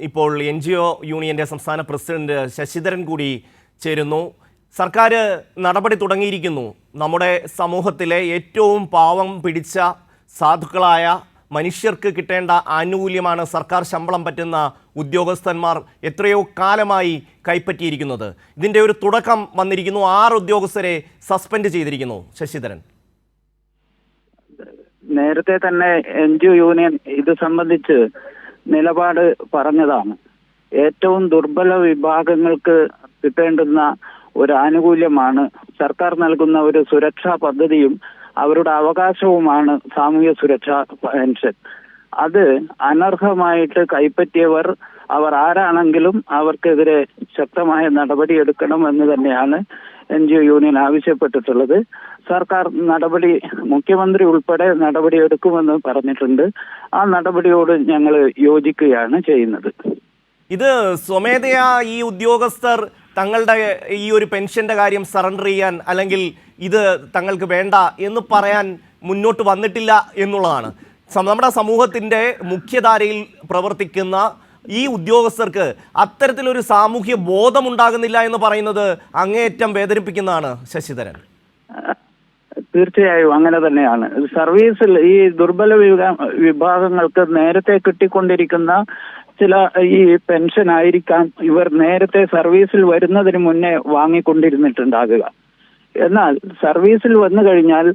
ഇപ്പോൾ NGO യൂണിയന്റെ സംസ്ഥാന പ്രസിഡന്റ് ശശിധരൻ കൂടി ചേരുന്നു. സർക്കാർ നടപടി തുടങ്ങിയിരിക്കുന്നു. നമ്മുടെ സമൂഹത്തിലെ ഏറ്റവും പാവം പിടിച്ച സാധുക്കളായ മനുഷ്യർക്ക് കിട്ടേണ്ട ആനുകൂല്യമാണ് സർക്കാർ ശമ്പളം പറ്റുന്ന ഉദ്യോഗസ്ഥന്മാർ എത്രയോ കാലമായി കൈപ്പറ്റിയിരിക്കുന്നത്. ഇതിൻ്റെ ഒരു തുടക്കം വന്നിരിക്കുന്നു. 6 ഉദ്യോഗസ്ഥരെ സസ്പെൻഡ് ചെയ്തിരിക്കുന്നു. ശശിധരൻ, നേരത്തെ തന്നെ NGO യൂണിയൻ ഇത് സംബന്ധിച്ച് നിലപാട് പറഞ്ഞതാണ്. ഏറ്റവും ദുർബല വിഭാഗങ്ങൾക്ക് കിട്ടേണ്ടുന്ന ഒരു ആനുകൂല്യമാണ് സർക്കാർ നൽകുന്ന ഒരു സുരക്ഷാ പദ്ധതിയും അവരുടെ അവകാശവുമാണ് സാമൂഹ്യ സുരക്ഷാ പെൻഷൻ. അത് അനർഹമായിട്ട് കൈപ്പറ്റിയവർ അവർ ആരാണെങ്കിലും അവർക്കെതിരെ ശക്തമായ നടപടിയെടുക്കണം എന്ന് തന്നെയാണ് NGO യൂണിയൻ ആവശ്യപ്പെട്ടിട്ടുള്ളത്. സർക്കാർ നടപടി, മുഖ്യമന്ത്രി ഉൾപ്പെടെ നടപടിയെടുക്കുമെന്ന് പറഞ്ഞിട്ടുണ്ട്. ആ നടപടിയോട് ഞങ്ങൾ യോജിക്കുകയാണ് ചെയ്യുന്നത്. ഇത് സ്വമേധയാ ഈ ഉദ്യോഗസ്ഥർ തങ്ങളുടെ ഈ ഒരു പെൻഷന്റെ കാര്യം സറണ്ടർ ചെയ്യാൻ അല്ലെങ്കിൽ ഇത് തങ്ങൾക്ക് വേണ്ട എന്ന് പറയാൻ മുന്നോട്ട് വന്നിട്ടില്ല എന്നുള്ളതാണ്. നമ്മുടെ സമൂഹത്തിൻ്റെ മുഖ്യധാരയിൽ പ്രവർത്തിക്കുന്ന ഈ ഉദ്യോഗസ്ഥർക്ക് അത്തരത്തിലൊരു സാമൂഹ്യ ബോധമുണ്ടാകുന്നില്ല എന്ന് പറയുന്നത് അങ്ങേയറ്റം വേദനിപ്പിക്കുന്നതാണ്. ശശിധരൻ, തീർച്ചയായും അങ്ങനെ തന്നെയാണ്. സർവീസിൽ ഈ ദുർബല വിഭാഗങ്ങൾക്ക് നേരത്തെ കിട്ടിക്കൊണ്ടിരിക്കുന്ന ചില ഈ പെൻഷൻ ആയിരിക്കാം ഇവർ നേരത്തെ സർവീസിൽ വരുന്നതിന് മുന്നേ വാങ്ങിക്കൊണ്ടിരുന്നിട്ടുണ്ടാകുക. എന്നാൽ സർവീസിൽ വന്നു കഴിഞ്ഞാൽ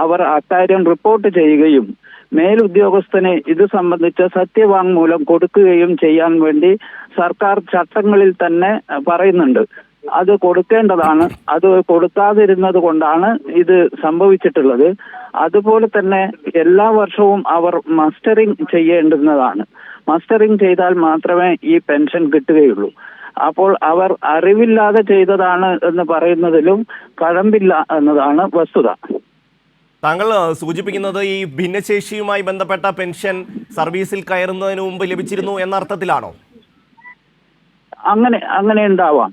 അവർ അക്കാര്യം റിപ്പോർട്ട് ചെയ്യുകയും മേലുദ്യോഗസ്ഥന് ഇത് സംബന്ധിച്ച സത്യവാങ്മൂലം കൊടുക്കുകയും ചെയ്യാൻ വേണ്ടി സർക്കാർ ചട്ടങ്ങളിൽ തന്നെ പറയുന്നുണ്ട്. അത് കൊടുക്കേണ്ടതാണ്. അത് കൊടുക്കാതിരുന്നത് കൊണ്ടാണ് ഇത് സംഭവിച്ചിട്ടുള്ളത്. അതുപോലെ തന്നെ എല്ലാ വർഷവും അവർ മസ്റ്ററിംഗ് ചെയ്യേണ്ടുന്നതാണ്. മസ്റ്ററിംഗ് ചെയ്താൽ മാത്രമേ ഈ പെൻഷൻ കിട്ടുകയുള്ളൂ. അപ്പോൾ അവർ അറിവില്ലാതെ ചെയ്തതാണ് എന്ന് പറയുന്നതിലും കഴമ്പില്ല എന്നതാണ് വസ്തുത. താങ്കൾ സൂചിപ്പിക്കുന്നത് ഈ ഭിന്നശേഷിയുമായി ബന്ധപ്പെട്ട പെൻഷൻ സർവീസിൽ കയറുന്നതിന് മുമ്പ് ലഭിച്ചിരുന്നു എന്ന അർത്ഥത്തിലാണോ? അങ്ങനെ ഉണ്ടാവാം.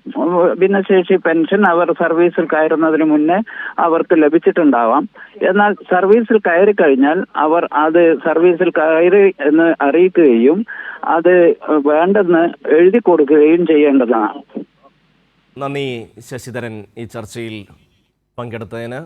ഭിന്നശേഷി പെൻഷൻ അവർ സർവീസിൽ കയറുന്നതിന് മുന്നേ അവർക്ക് ലഭിച്ചിട്ടുണ്ടാവാം. എന്നാൽ സർവീസിൽ കയറി കഴിഞ്ഞാൽ അവർ അത് സർവീസിൽ കയറി എന്ന് അറിയിക്കുകയും അത് വേണ്ടെന്ന് എഴുതി കൊടുക്കുകയും ചെയ്യേണ്ടതാണ്. നന്ദി ശശിധരൻ, ഈ ചർച്ചയിൽ പങ്കെടുത്തതിന്.